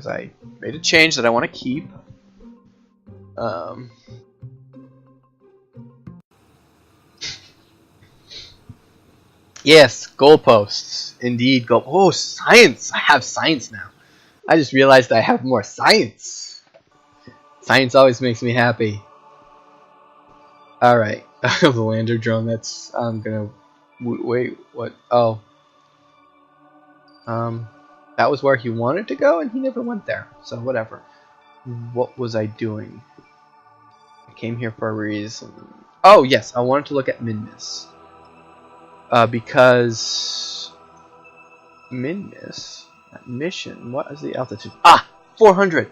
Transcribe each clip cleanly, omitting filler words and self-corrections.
because I made a change that I want to keep. Yes, goalposts. Indeed, oh, science! I have science now. I just realized I have more science. Science always makes me happy. Alright, the lander drone, that's... I'm gonna... Wait, what? Oh. That was where he wanted to go, and he never went there. So, whatever. What was I doing? I came here for a reason. Oh, yes, I wanted to look at MINMUS. Because... MINMUS? That mission, what is the altitude? Ah! 400!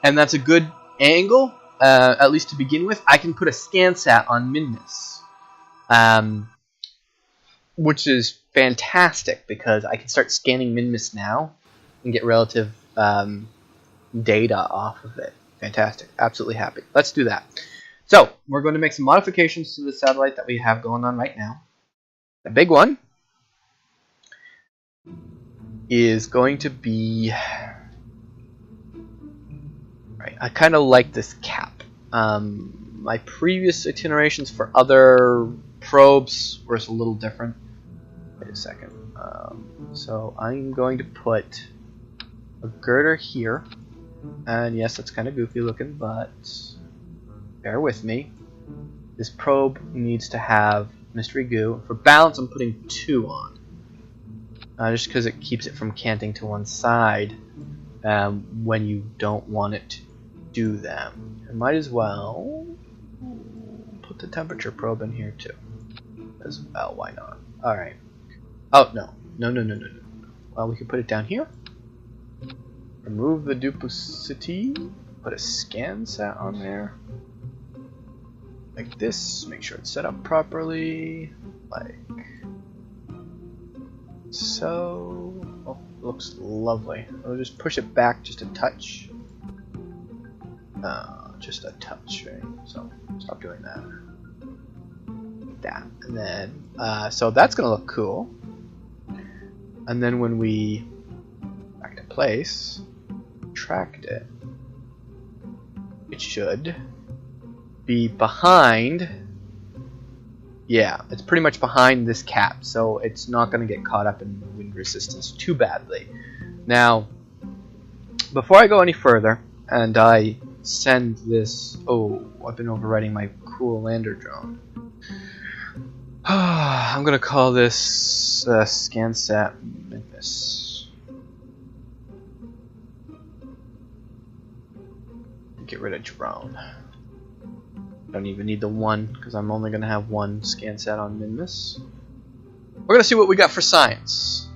And that's a good angle, at least to begin with. I can put a Scansat on MINMUS. Which is fantastic, because I can start scanning MINMUS now and get relative data off of it. Fantastic. Absolutely happy. Let's do that. So, we're going to make some modifications to the satellite that we have going on right now. The big one is going to be... Right, I kind of like this cap. My previous itinerations for other probes were a little different. Wait a second. So I'm going to put a girder here. And yes, that's kind of goofy looking, but bear with me. This probe needs to have mystery goo. For balance, I'm putting 2 on. Just because it keeps it from canting to one side when you don't want it to do that. I might as well put the temperature probe in here too. As well, why not? Alright. Oh, no. No. Well, we can put it down here. Remove the duplicity. Put a Scansat on there. Like this. Make sure it's set up properly. Like so. Oh, looks lovely. I'll just push it back just a touch. Just a touch, right? So stop doing that. Like that, and then so that's gonna look cool. And then when we back to place, tracked it, it should be behind. Yeah, it's pretty much behind this cap, so it's not going to get caught up in wind resistance too badly. Now, before I go any further, and I send this... Oh, I've been overriding my cool lander drone. I'm going to call this Scansat MINMUS. Get rid of drone. Don't even need the 1, because I'm only going to have 1 Scansat on MINMUS. We're going to see what we got for science.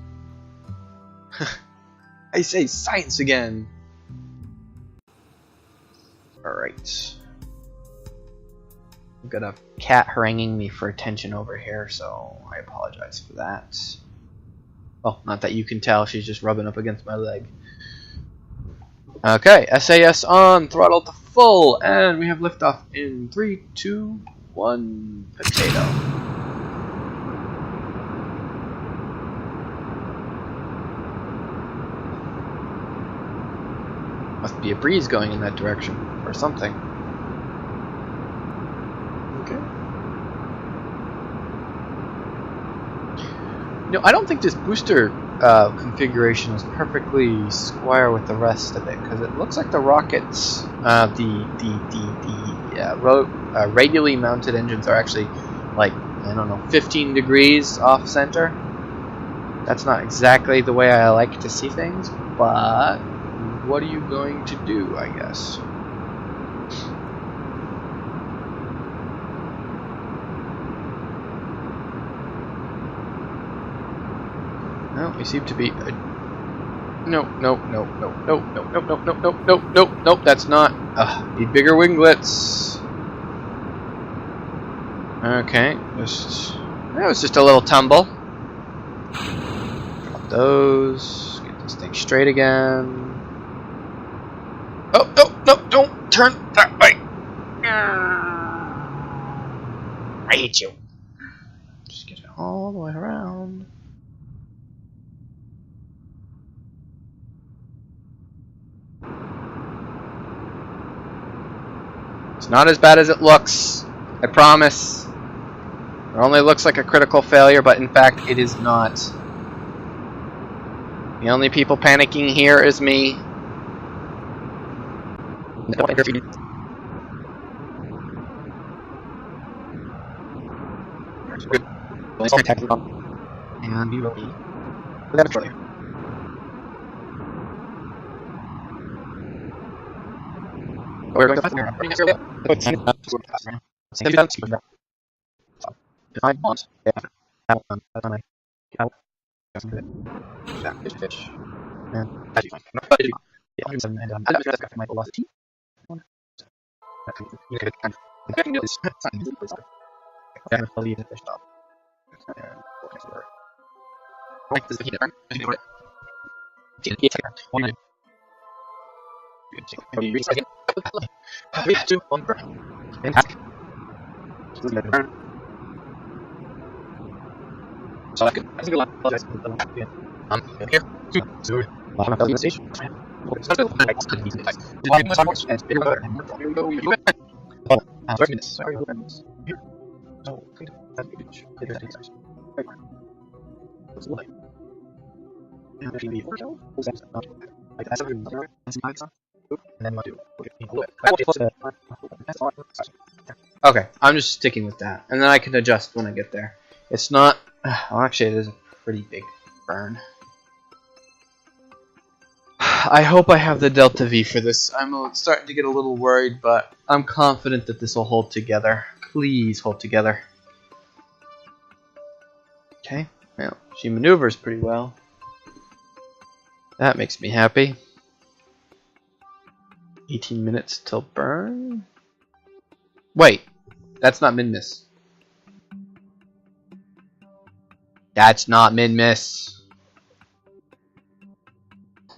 I say science again. Alright. I've got a cat haranguing me for attention over here, so I apologize for that. Well, not that you can tell, she's just rubbing up against my leg. Okay, SAS on, throttle to full, and we have liftoff in 3, 2, 1, potato. Must be a breeze going in that direction, or something. Okay. You know, I don't think this booster configuration is perfectly square with the rest of it, because it looks like the rockets, radially mounted engines are actually like, I don't know, 15 degrees off center. That's not exactly the way I like to see things, but what are you going to do, I guess? No, we seem to be... Nope, that's not... Need bigger winglets. Okay, that was just a little tumble. Drop those, get this thing straight again. Oh, no, don't turn that way. I hate you. Just get it all the way around. It's not as bad as it looks. I promise. It only looks like a critical failure, but in fact it is not. The only people panicking here is me. And we will be without failure. We're going to find if I want, fish. And as you find, yeah, 107, and I don't know if that's my velocity. You could kind of do this. Okay, I'll leave the fish stop. And we'll cancel her. Right, this is the heat burn. I can do it. Take 1 minute. You reset again. 3, 2, 1, burn. Fantastic. So let's burn. So that's good. That's a good one. Apologize for the one. Here. Sorry. I'm not the station. So that's good. I also need to type. Did I miss more? And bigger better. And more. Here we go. You went. Oh, 30 minutes. Sorry, we'll end this. Here. So, good. That's good. There's that size. Right. What's the light? And if you leave or so, what's that? Like that's something other and then what do? Okay, I'm just sticking with that, and then I can adjust when I get there. It's not. Well, actually, it is a pretty big burn. I hope I have the Delta V for this. I'm starting to get a little worried, but I'm confident that this will hold together. Please hold together. Okay, well, she maneuvers pretty well. That makes me happy. 18 minutes till burn? Wait, that's not MINMUS. That's not MINMUS.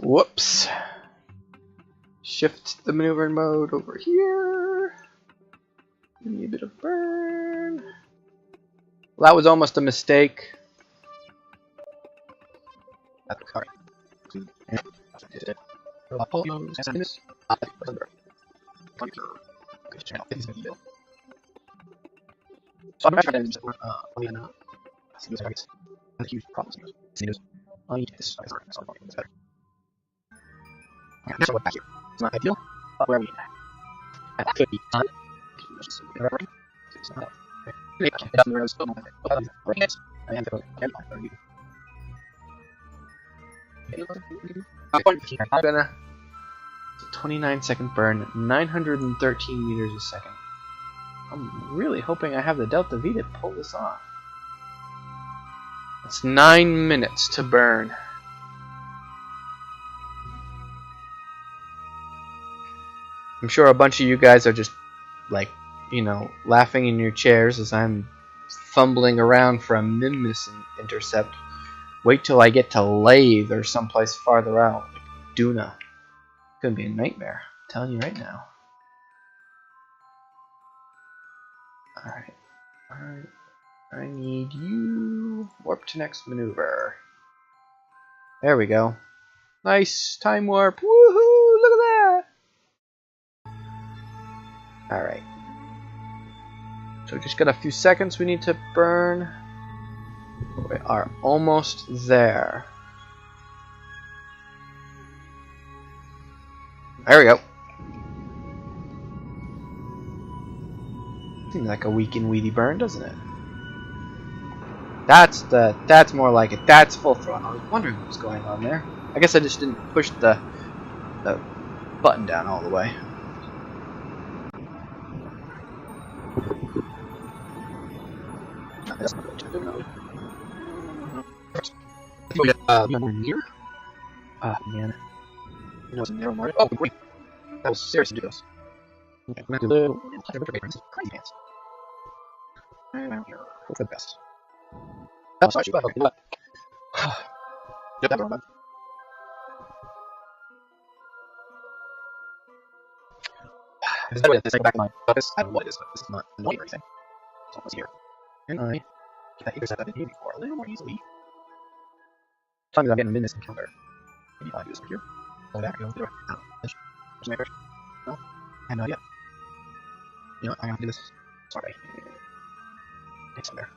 Whoops. Shift the maneuver mode over here. Give me a bit of burn. Well, that was almost a mistake. That's correct. So I'm trying to huge problems. I need this. Better. Now what back here? It's not ideal, but where are we at? That could be done. It's not. It doesn't really still not. I'm gonna 29-second burn, 913 meters a second. I'm really hoping I have the Delta V to pull this off. It's 9 minutes to burn. I'm sure a bunch of you guys are just like, you know, laughing in your chairs as I'm fumbling around for a MINMUS intercept. Wait till I get to Lathe or someplace farther out, like Duna. It's gonna be a nightmare. I'm telling you right now. Alright. Alright. I need you. Warp to next maneuver. There we go. Nice time warp. Woohoo! Look at that! Alright. So just got a few seconds we need to burn. We are almost there. There we go. Seems like a weak and weedy burn, doesn't it? That's more like it. That's full throttle. I was wondering what was going on there. I guess I just didn't push the button down all the way. Near? Man. You know, it's a narrow margin. Oh, wait. That was seriously ridiculous. Okay, I'm gonna do a little crazy pants. What's the best? Oh, sorry, shoot, what? Yep, that's wrong. This is the way to back of my focus. I don't know what it is, but this is not annoying or anything. So let's here. And I get that intercept I've been hitting before a little more easily. Tell me that I'm getting a MINMUS encounter. Maybe if I do this over here. Go back, go through it. No. No? I have no idea. You know what? I'm gonna do this. Sorry. It's there.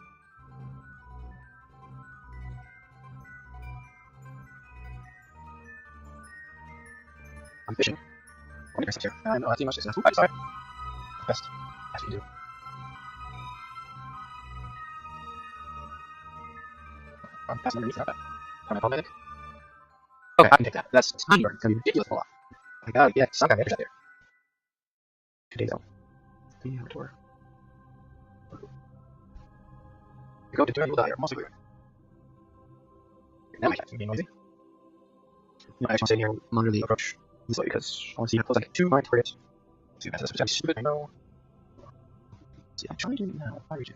I'm fishing. What is here? I know that's too much success. I'm sorry. Best. As you do. I'm passing underneath that. Can I call medic? Okay, I can take that. That's tiny burn. It's gonna be ridiculous a lot. I gotta get some kind of intercept there. 2 days out. The tour. You go to turn, you'll die. I'm also weird. Now my cat's gonna be noisy. No, I actually want to stay here and monitor the approach this way because I want to see how close I get to my target. See if that's gonna be stupid, I know. See, I'm trying to do it now. Why would you?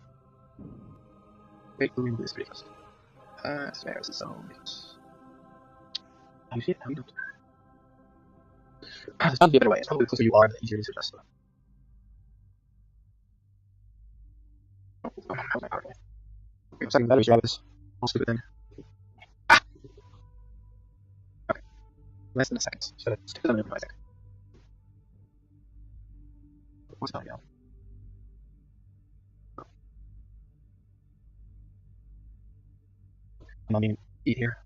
Wait, let me move this pretty close. Spares its own. How do you see it? How do you don't? There's bound to be a better way. It's probably the closer you are, the easier it is to adjust. Oh, how's my power going? Okay, second battery grab this whole stupid thing. Ah! Okay. Less than a second. So that's 2 minutes per second. What's going on? I'm not even eat here.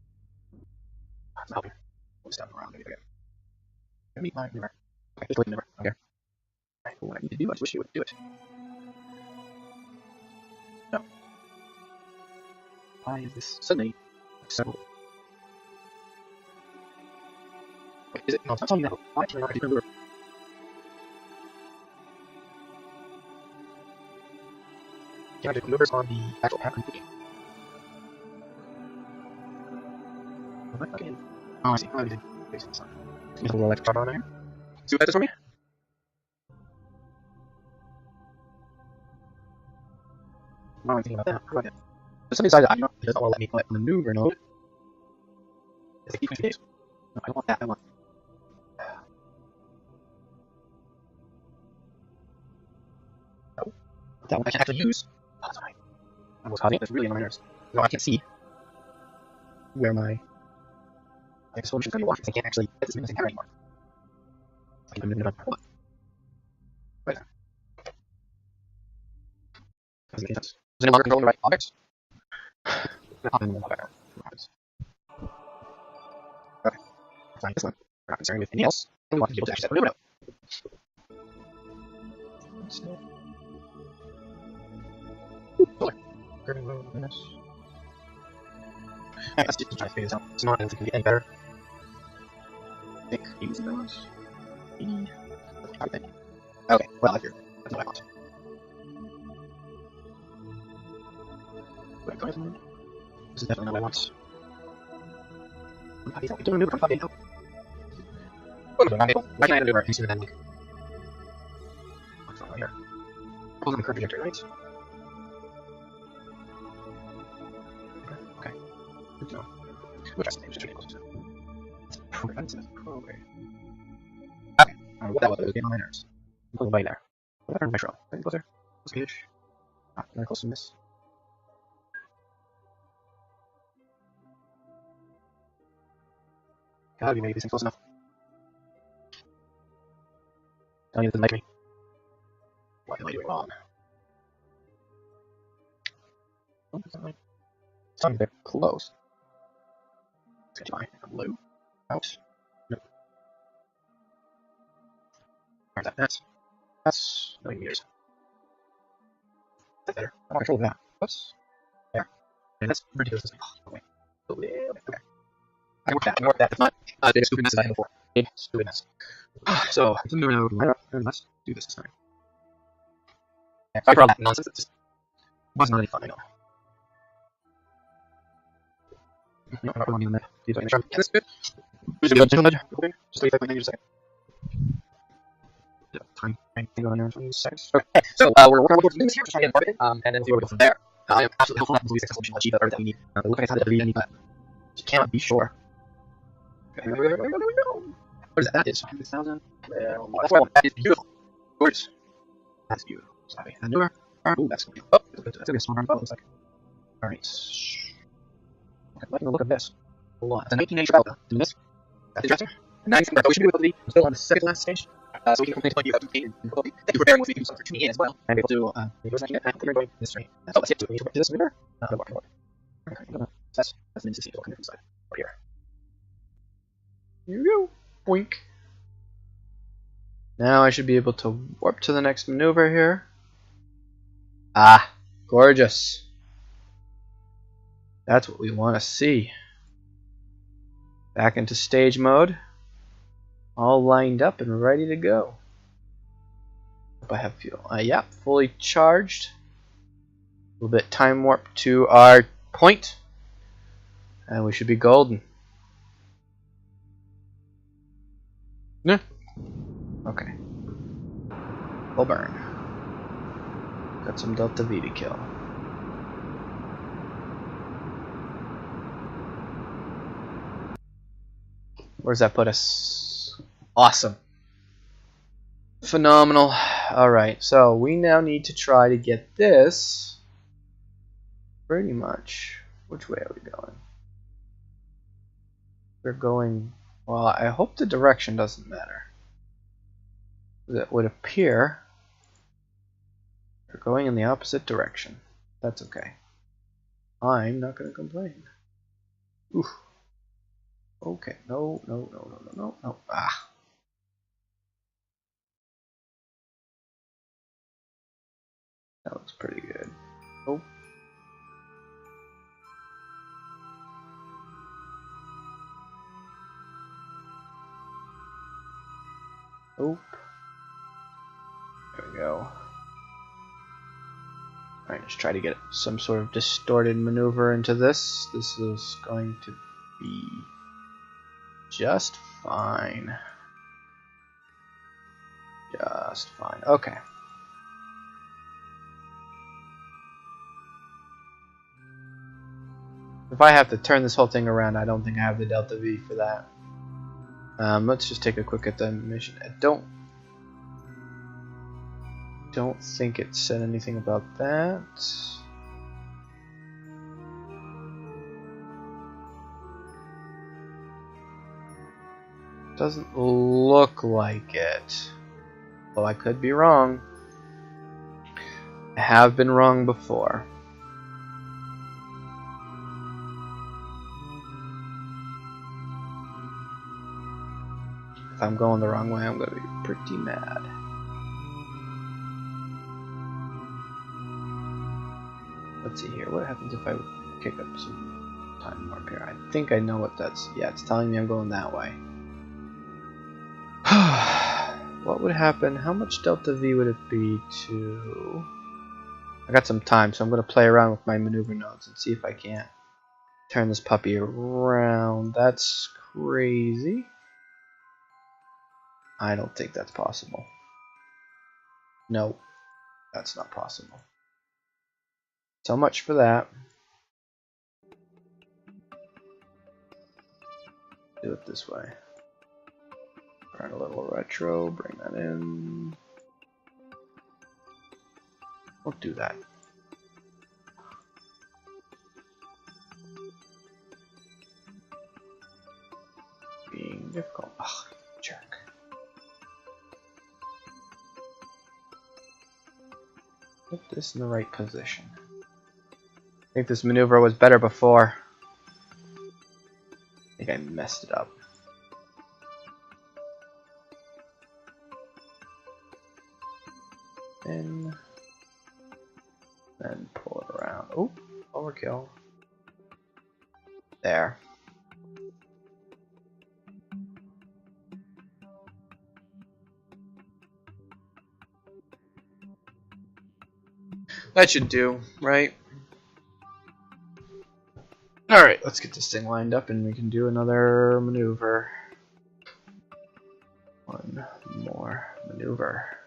I'm helping. What's down around maybe again? Gonna meet my maneuver. Okay, just wait maneuver. Okay. Right, what I need to do, I just wish you would do it. No. Why is this suddenly so? Wait, is it? No, it's not telling me that. Why can I not do maneuver? Can I do maneuvers on the actual path I'm cooking? Okay. Oh, I see. Oh, I see. There's a little electric charge on there. See what that does for me? No, I'm thinking about that. How about that? There's something inside that it doesn't want to let me put maneuver mode. It's like keep days. No, I don't want that. I want. No. That one I can't actually use. Oh, that's fine. I'm what's causing it. That's really on my nerves. No, I can't see where my solution's gonna be watching. I can't actually get this missing camera anymore. I can maneuver what? Wait a second. Doesn't make sense. Is it no longer controlling the right objects? Pop in the background. What happens? Okay. Fine, this one. We're not concerned with anything else. We want to be able to actually set a maneuver note. Ooh, solar. Curving road, minus. Alright, let's just try to figure this out. It's not anything can get any better. I think easy those. Okay, well, I figured. That's what I want. This is definitely not what I want. We're doing a maneuver from 5 8. What am I doing? Why can't I maneuver any sooner than like? What's going on here? Pulls on the current trajectory, right? Okay. Good to know. We'll try something just really close to it. It's preventive. Okay. I don't know what that was, but it was getting on my nerves. I'm pulling by there. What happened to my trail? Getting closer? What's the pitch? Ah, very close to miss. Gotta be maybe this thing close enough. Telling you this doesn't like me. What am I doing wrong? Oh, it's not right. It's telling me they're close. It's gonna be fine. Blue. Out. Nope. Alright, that's a million meters. That's better. I don't control that. Whoops. There. Okay, that's ridiculous. Oh, wait. Okay. I can work that. I can work that. It's not as big a stupid mess as I had before. Big stupid mess. So, let's do this time. Yeah, sorry for all that nonsense. It just wasn't really fun, I know. No, I'm not going on that. See if I can try. Can this fit? Just do a ledge. Okay. Just 35.9 meters a second. Yeah, time. Thing going there in 20 seconds. Okay, so we're working on what we're doing this here, just trying to get a part of it, and then see where we go from there. I am absolutely hopeful that this will be a successful mission. We'll achieve the order that we need. It looks like it's had to read any, but just cannot be sure. Okay, what is that? That is 100,000. Well, that's what I want. That is beautiful. Gorgeous. That's beautiful. Sorry. And newer. Oh, that's going to be. Oh, that's going to be a small round. Oh, it looks like. Alright. Okay, let's look at this. Hold on. It's a 1980 Thedrelle. Doing this. That's interesting. Nice. We should be able to be still on the second last stage. So we can complete you thank you for preparing with me to do something for me as well. I'm able to we're going this way. Oh, let's get to this river. Okay, that's an instant coming from the side. Up here. Here we go. Boink. Now I should be able to warp to the next maneuver here. Ah, gorgeous. That's what we want to see. Back into stage mode. All lined up and ready to go. Hope I have fuel. Yeah, fully charged. A little bit time warp to our point. And we should be golden. Nah. Okay. Full burn. Got some Delta V to kill. Where's that put us? Awesome. Phenomenal. Alright, so we now need to try to get this pretty much. Which way are we going? We're going, well, I hope the direction doesn't matter. That would appear we're going in the opposite direction. That's okay. I'm not going to complain. Oof. Okay, no. Ah. That looks pretty good. Oh. Oh. There we go. Alright, let's try to get some sort of distorted maneuver into this. This is going to be just fine. Just fine. Okay. If I have to turn this whole thing around, I don't think I have the Delta V for that. Let's just take a quick at the mission. I don't think it said anything about that. Doesn't look like it. Well, I could be wrong. I have been wrong before. If I'm going the wrong way, I'm going to be pretty mad. Let's see here. What happens if I kick up some time warp here? I think I know what that's... Yeah, it's telling me I'm going that way. What would happen? How much Delta V would it be to... I got some time, so I'm going to play around with my maneuver nodes and see if I can't turn this puppy around. That's crazy. I don't think that's possible. No, that's not possible. So much for that. Do it this way. Run a little retro, bring that in. We'll do that. Being difficult. Ugh, jerk. Put this in the right position. I think this maneuver was better before. I think I messed it up. In. Then pull it around. Oh, overkill. There. That should do, right? Alright, let's get this thing lined up and we can do another maneuver. One more maneuver.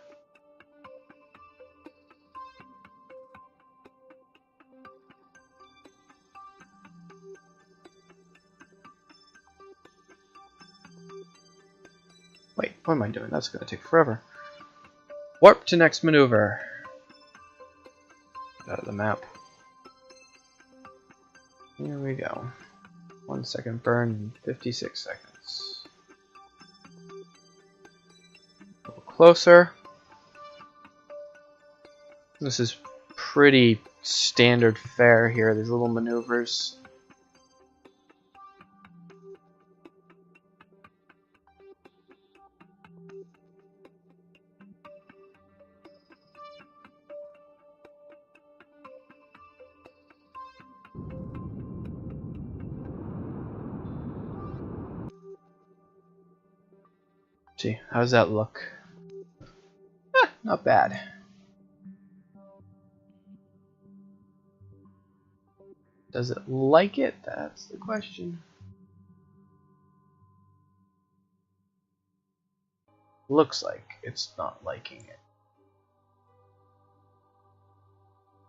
Wait, what am I doing? That's going to take forever. Warp to next maneuver. Get out of the map. Here we go. 1 second burn, 56 seconds. A little closer. This is pretty standard fare here, these little maneuvers. See, how does that look? Not bad. Does it like it? That's the question. Looks like it's not liking it.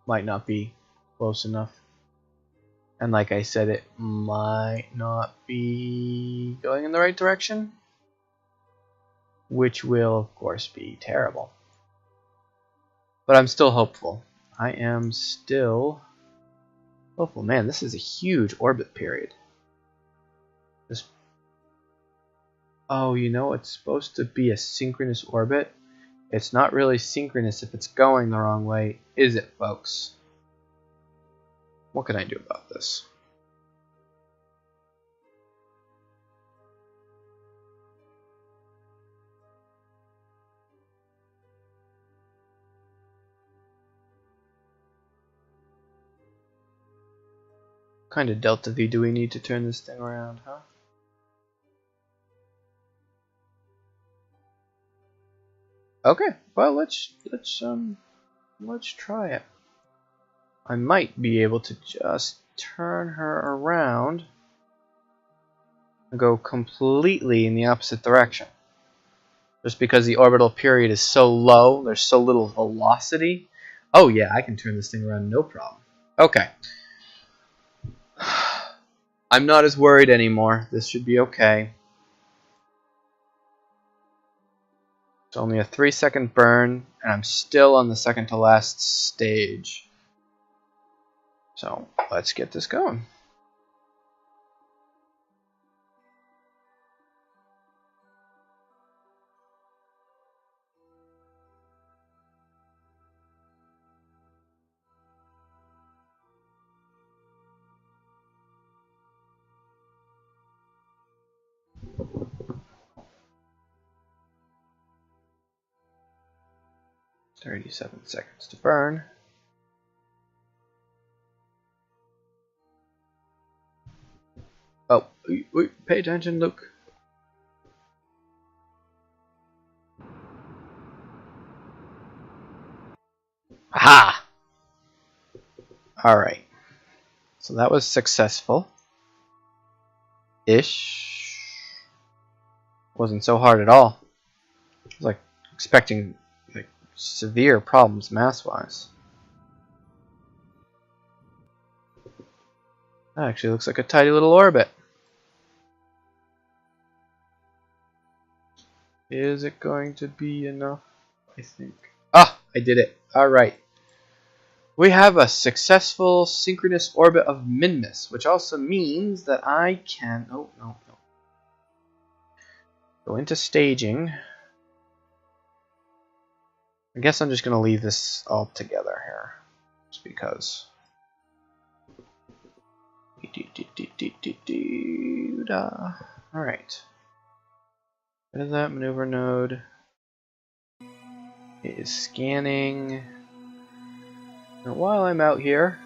Might not be close enough. And like I said, it might not be going in the right direction. Which will, of course, be terrible. But I'm still hopeful. I am still hopeful. Man, this is a huge orbit period. This... Oh, you know, it's supposed to be a synchronous orbit. It's not really synchronous if it's going the wrong way, is it, folks? What can I do about this? What kind of delta V do we need to turn this thing around, huh? Okay, well let's try it. I might be able to just turn her around and go completely in the opposite direction. Just because the orbital period is so low, there's so little velocity. Oh yeah, I can turn this thing around no problem. Okay. I'm not as worried anymore. This should be okay. It's only a 3-second burn, and I'm still on the second to last stage. So let's get this going. "37 seconds to burn." Oh, wait, pay attention, Luke. Aha! Alright. So that was successful. Ish. Wasn't so hard at all. I was like expecting like severe problems mass-wise. That actually looks like a tidy little orbit. Is it going to be enough? I think. Ah, I did it. Alright. We have a successful synchronous orbit of MINMUS, which also means that I can... Oh, no. Go into staging. I guess I'm just going to leave this all together here. Just because. Alright. What is that maneuver node? It is scanning. Now while I'm out here,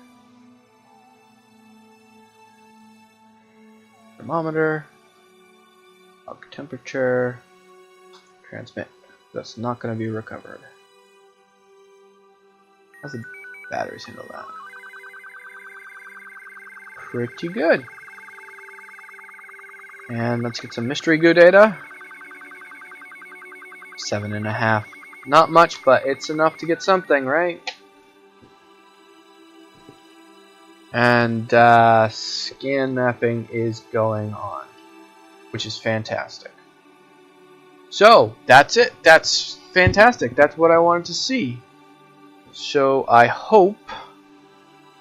thermometer, log temperature, transmit. That's not going to be recovered. How's the batteries handle that? Pretty good. And let's get some mystery goo data. 7.5. Not much, but it's enough to get something, right? And scan mapping is going on, which is fantastic. So that's it. That's fantastic. That's what I wanted to see. So I hope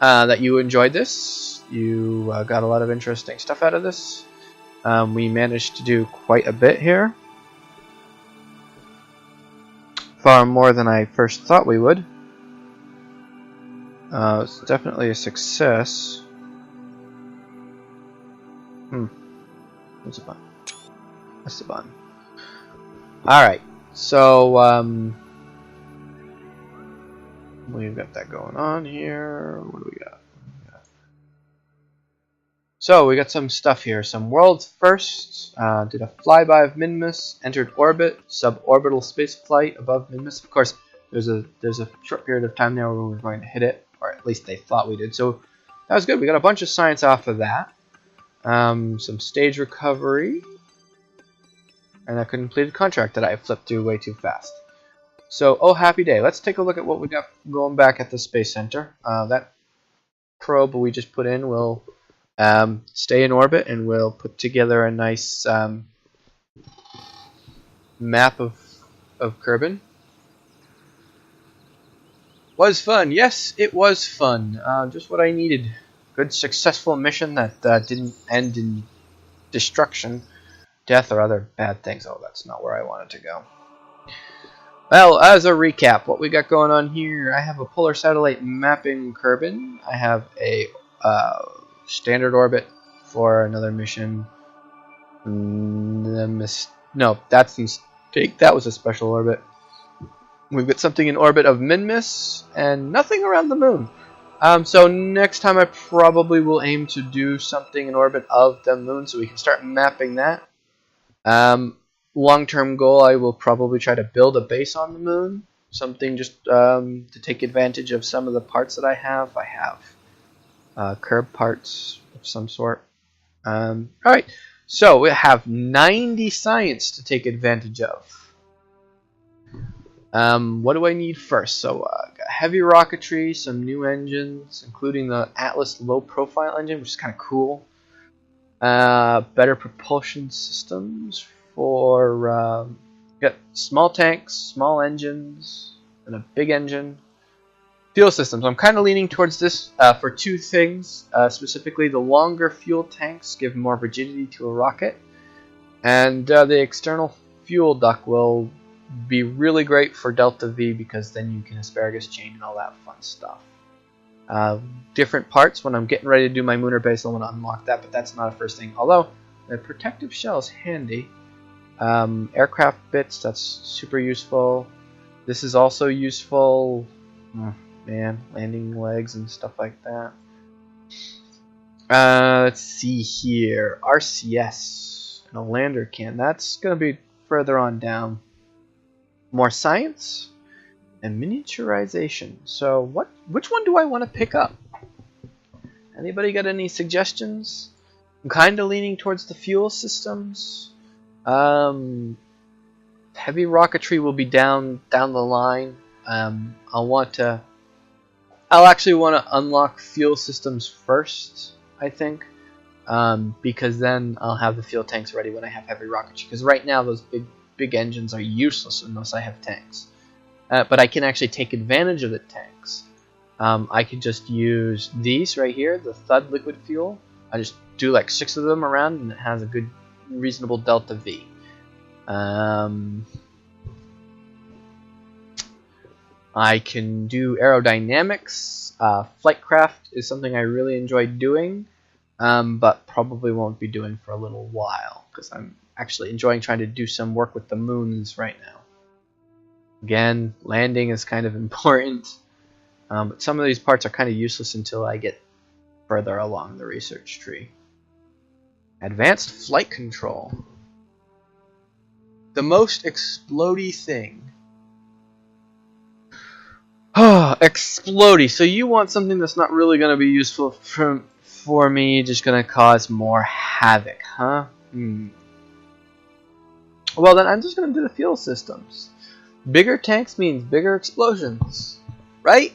that you enjoyed this. You got a lot of interesting stuff out of this. We managed to do quite a bit here. far more than I first thought we would. It's definitely a success. What's the button? That's the button. Alright, so we've got that going on here. What do we got? So we got some stuff here. Some world's first. Did a flyby of MINMUS. Entered orbit. Suborbital space flight above MINMUS. Of course, there's a short period of time there where we were going to hit it, or at least they thought we did. So that was good. We got a bunch of science off of that. Some stage recovery. And a completed contract that I flipped through way too fast. So, oh happy day. Let's take a look at what we got going back at the Space Center. That probe we just put in will stay in orbit, and we'll put together a nice map of Kerbin. Was fun. Yes, it was fun. Just what I needed. Good, successful mission that didn't end in destruction, death, or other bad things. Oh, that's not where I wanted to go. Well, as a recap, what we got going on here, I have a polar satellite mapping Kerbin. I have a standard orbit for another mission. No, that's a mistake. That was a special orbit. We've got something in orbit of MINMUS and nothing around the moon. So next time I probably will aim to do something in orbit of the moon so we can start mapping that. Long-term goal, I will probably try to build a base on the moon. Something just to take advantage of some of the parts that I have. I have curb parts of some sort. Alright, so we have 90 science to take advantage of. What do I need first? So got heavy rocketry, some new engines, including the Atlas low-profile engine, which is kind of cool. Better propulsion systems for got small tanks, small engines, and a big engine. Fuel systems. I'm kind of leaning towards this for two things. Specifically, the longer fuel tanks give more rigidity to a rocket, and the external fuel duct will be really great for Delta V because then you can asparagus chain and all that fun stuff. Different parts. When I'm getting ready to do my Mooner base, I want to unlock that, but that's not a first thing. Although the protective shell is handy. Aircraft bits, that's super useful. This is also useful. Man, landing legs and stuff like that. Let's see here. RCS and a lander can. That's gonna be further on down. More science and miniaturization. So which one do I want to pick up? Anybody got any suggestions? I'm kind of leaning towards the fuel systems. Heavy rocketry will be down the line. I'll actually want to unlock fuel systems first, I think, because then I'll have the fuel tanks ready when I have heavy rocketry. Because right now those big engines are useless unless I have tanks. But I can actually take advantage of the tanks. I can just use these right here, the Thud liquid fuel. I just do like 6 of them around, and it has a good, reasonable Delta V. I can do aerodynamics. Flightcraft is something I really enjoy doing, but probably won't be doing for a little while because I'm actually enjoying trying to do some work with the moons right now. Again, landing is kind of important, but some of these parts are kind of useless until I get further along the research tree. Advanced flight control. The most explodey thing. Explodey. So you want something that's not really going to be useful for me, just going to cause more havoc, huh? Well, then I'm just going to do the fuel systems. Bigger tanks means bigger explosions, right?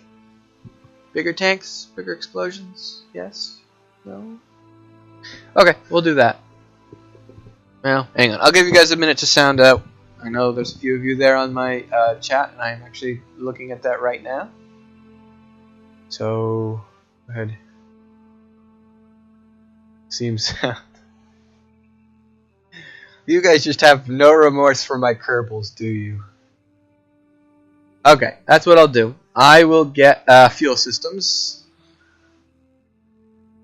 Bigger tanks, bigger explosions. Yes? No? Okay, we'll do that. Well, hang on. I'll give you guys a minute to sound out. I know there's a few of you there on my chat, and I'm actually looking at that right now. So, go ahead. Seems... You guys just have no remorse for my Kerbals, do you? Okay, that's what I'll do. I will get fuel systems.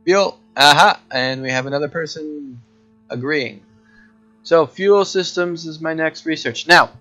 Fuel. Aha. And we have another person agreeing. So fuel systems is my next research. Now,